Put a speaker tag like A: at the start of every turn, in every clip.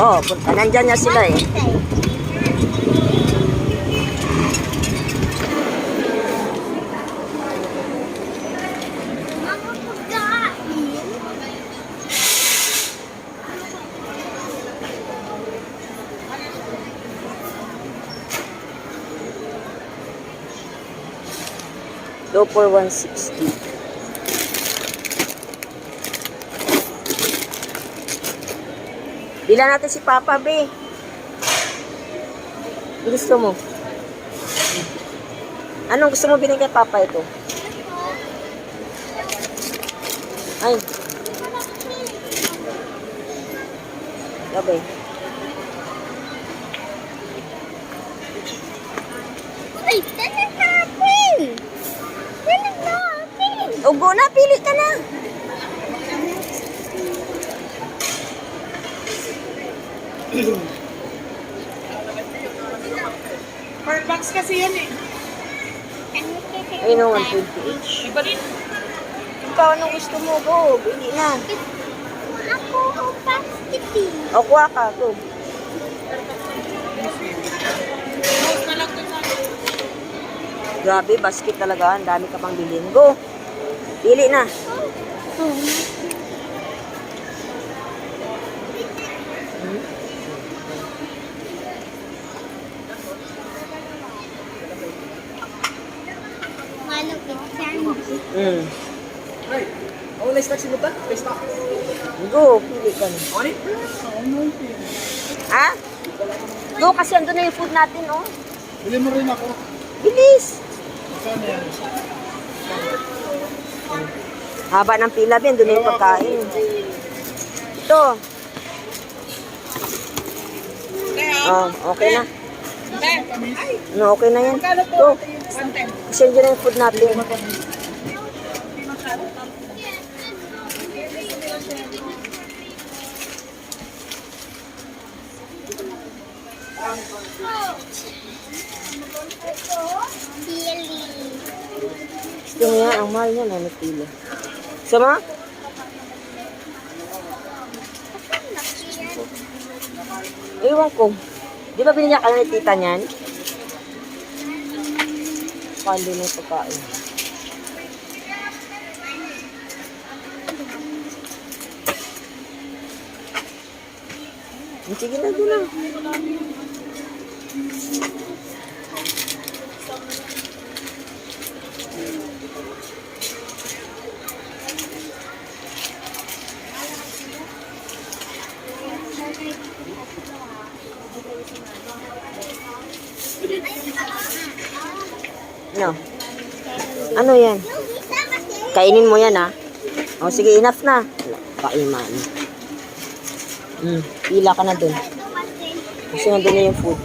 A: Oh, punta. Nandyan niya sila eh. Go for 160. Bila natin si Papa, be. Gusto mo? Anong gusto mo bilhin kay Papa ito? Ay. Gabi.
B: Uy, talag natin! Talag natin!
A: Ugo na, pili ka na.
C: Per box kasi yan eh.
A: Ayun o, 120 each.
C: Iba rin.
A: Ikaw, anong gusto mo? Go, bili na.
B: Ako, opacity.
A: O, kuha ka. Go.
C: Rose na lang dun sa akin.
A: Grabe, basket talaga. Ang dami ka pang bilhin. Go. Pili na.
B: Malupit candy.
A: Mm.
C: Right. Oh, let's start si Buta. Let's start.
A: Go, pili ka na.
C: Oni?
A: Ha? Go, kasi andun na yung food natin, oh.
C: Bili mo rin ako.
A: Bilis.
C: Saan yan?
A: Haba ng pila, Ben. Doon na yung pagkain. Ito. Oh, okay na. No, okay na yan. Go. Kasi andun na yung food natin.
B: Billy.
A: Gusto niya, ang mahal niya na pila. Sama? Ewan ko. Di ba binigyan ka na ni tita niyan? Pandi ng pagkain. Sige na, doon lang. No. Ano yan? Kainin mo yan, ha? O, sige, enough na. Paiman. Pila ka na dun. Kasi nandun na yung food.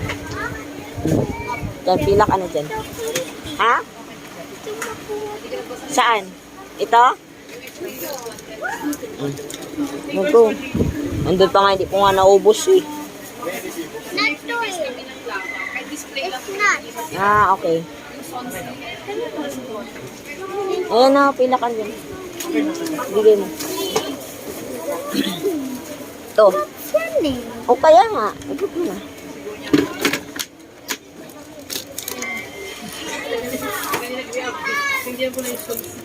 A: Yan, pila ka na dyan. Ha? Saan? Ito? Go. Nandun pa nga, hindi ko nga naubos eh.
B: Not toy. It's not.
A: Ah, okay. Ayan na, pila ka dyan. Bigay mo. Ito.
B: Candy.
A: O kaya nga. Ikot mo na.
C: Hindi ko na yung sauce.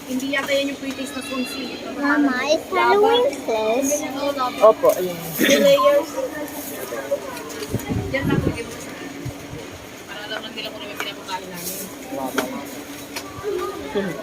C: Hindi yata yan yung pre-taste na sonsi.
B: Mama, it's Halloween sis.
A: Opo, ayun.
C: 2 layers. Diyan lang ko yung para alam lang nila kung ano yung pinapakain namin.
B: Ito na.